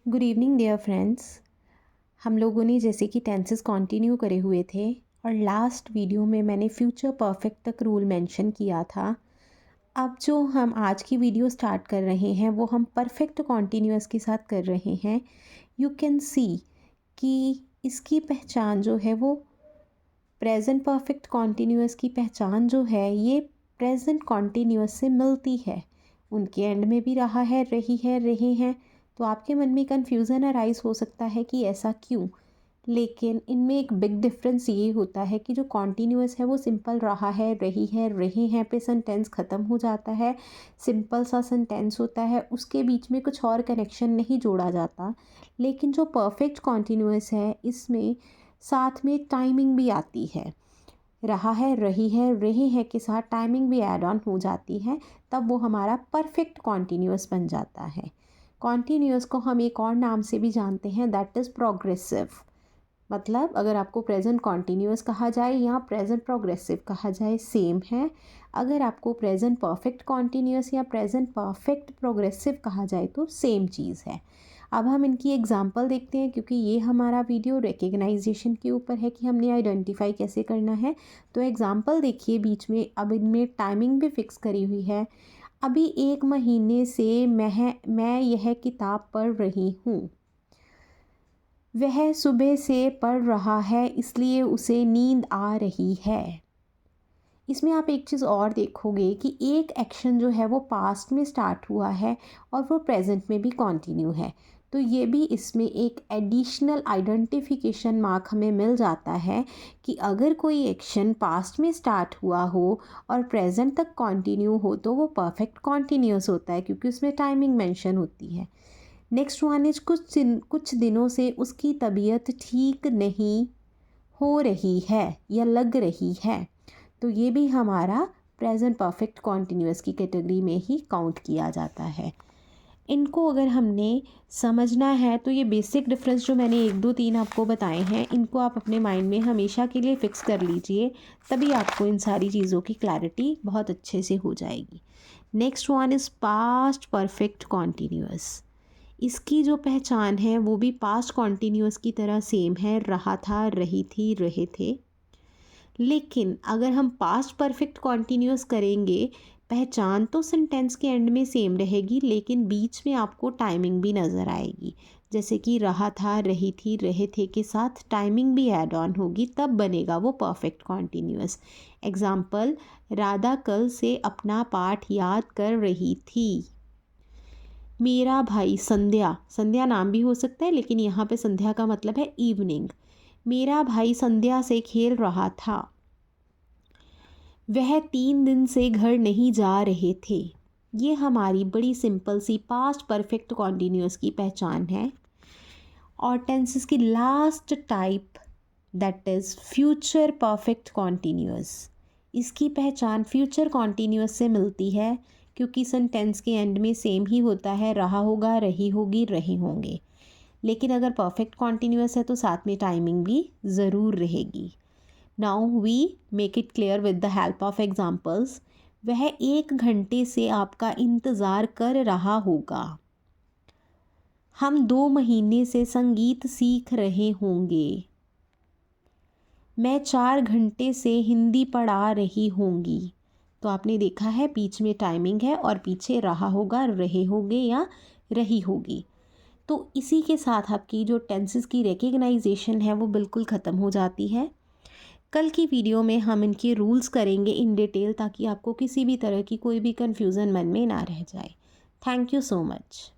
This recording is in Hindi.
Good evening dear friends. हम लोगों ने जैसे कि टेंसेस कंटिन्यू करे हुए थे और लास्ट वीडियो में मैंने फ्यूचर परफेक्ट तक रूल मेंशन किया था। अब जो हम आज की वीडियो स्टार्ट कर रहे हैं वो हम परफेक्ट कॉन्टीन्यूअस के साथ कर रहे हैं। यू कैन सी कि इसकी पहचान जो है वो प्रेजेंट परफेक्ट कॉन्टीन्यूअस की पहचान जो है ये प्रेजेंट कॉन्टीन्यूअस से मिलती है। उनके एंड में भी रहा है, रही है, रहे हैं। तो आपके मन में कन्फ्यूज़न अराइज हो सकता है कि ऐसा क्यों, लेकिन इनमें एक बिग डिफरेंस ये होता है कि जो कॉन्टीन्यूअस है वो सिंपल रहा है, रही है, रहे हैं पे सेंटेंस ख़त्म हो जाता है। सिंपल सा सेंटेंस होता है, उसके बीच में कुछ और कनेक्शन नहीं जोड़ा जाता। लेकिन जो परफेक्ट कॉन्टीन्यूअस है इसमें साथ में टाइमिंग भी आती है। रहा है, रही है, रहे हैं के साथ टाइमिंग भी ऐड ऑन हो जाती है, तब वो हमारा परफेक्ट कॉन्टीन्यूअस बन जाता है। कॉन्टीन्यूअस को हम एक और नाम से भी जानते हैं, दैट इज़ प्रोग्रेसिव। मतलब अगर आपको प्रेजेंट कॉन्टीन्यूअस कहा जाए या प्रेजेंट प्रोग्रेसिव कहा जाए, सेम है। अगर आपको प्रेजेंट परफेक्ट कॉन्टीन्यूअस या प्रेजेंट परफेक्ट प्रोग्रेसिव कहा जाए तो सेम चीज़ है। अब हम इनकी एग्जांपल देखते हैं, क्योंकि ये हमारा वीडियो रिकग्नाइजेशन के ऊपर है कि हमने आइडेंटिफाई कैसे करना है। तो एग्जांपल देखिए बीच में, अब इनमें टाइमिंग भी फिक्स करी हुई है। अभी 1 महीने से मैं यह किताब पढ़ रही हूँ। वह सुबह से पढ़ रहा है इसलिए उसे नींद आ रही है। इसमें आप एक चीज़ और देखोगे कि एक एक्शन जो है वो पास्ट में स्टार्ट हुआ है और वो प्रेजेंट में भी कंटिन्यू है। तो ये भी इसमें एक एडिशनल आइडेंटिफिकेशन मार्क हमें मिल जाता है कि अगर कोई एक्शन पास्ट में स्टार्ट हुआ हो और प्रेजेंट तक कंटिन्यू हो तो वो परफेक्ट कॉन्टीन्यूअस होता है, क्योंकि उसमें टाइमिंग मेंशन होती है। नेक्स्ट वन इज कुछ दिनों से उसकी तबीयत ठीक नहीं हो रही है या लग रही है। तो ये भी हमारा प्रेजेंट परफेक्ट कॉन्टीन्यूअस की कैटेगरी में ही काउंट किया जाता है। इनको अगर हमने समझना है तो ये बेसिक डिफरेंस जो मैंने 1 2 3 आपको बताए हैं, इनको आप अपने माइंड में हमेशा के लिए फ़िक्स कर लीजिए, तभी आपको इन सारी चीज़ों की क्लैरिटी बहुत अच्छे से हो जाएगी। Next one is past perfect continuous. इसकी जो पहचान है वो भी पास्ट कॉन्टीन्यूअस की तरह सेम है, रहा था, रही थी, रहे थे। लेकिन अगर हम पास्ट परफेक्ट कॉन्टीन्यूअस करेंगे, पहचान तो सेंटेंस के एंड में सेम रहेगी, लेकिन बीच में आपको टाइमिंग भी नज़र आएगी। जैसे कि रहा था, रही थी, रहे थे के साथ टाइमिंग भी ऐड ऑन होगी, तब बनेगा वो परफेक्ट कॉन्टीन्यूअस। एग्जाम्पल, राधा कल से अपना पाठ याद कर रही थी। मेरा भाई संध्या, संध्या नाम भी हो सकता है लेकिन यहाँ पे संध्या का मतलब है इवनिंग। मेरा भाई संध्या से खेल रहा था। वह 3 दिन से घर नहीं जा रहे थे। ये हमारी बड़ी सिंपल सी पास्ट परफेक्ट कॉन्टीन्यूअस की पहचान है। और टेंसेस की last type, that is future perfect continuous. इसकी पहचान फ्यूचर कॉन्टीन्यूअस से मिलती है, क्योंकि सेंटेंस के एंड में सेम ही होता है, रहा होगा, रही होगी, रहे होंगे। लेकिन अगर परफेक्ट कॉन्टीन्यूअस है तो साथ में टाइमिंग भी ज़रूर रहेगी। Now we make it clear with the help of examples. वह 1 घंटे से आपका इंतज़ार कर रहा होगा। हम 2 महीने से संगीत सीख रहे होंगे। मैं 4 घंटे से हिंदी पढ़ा रही होंगी। तो आपने देखा है बीच में टाइमिंग है और पीछे रहा होगा, रहे होंगे या रही होगी। तो इसी के साथ आपकी जो टेंसेस की रिकग्नाइजेशन है वो बिल्कुल ख़त्म हो जाती है। कल की वीडियो में हम इनके रूल्स करेंगे इन डिटेल, ताकि आपको किसी भी तरह की कोई भी कन्फ्यूज़न मन में ना रह जाए। Thank you so much.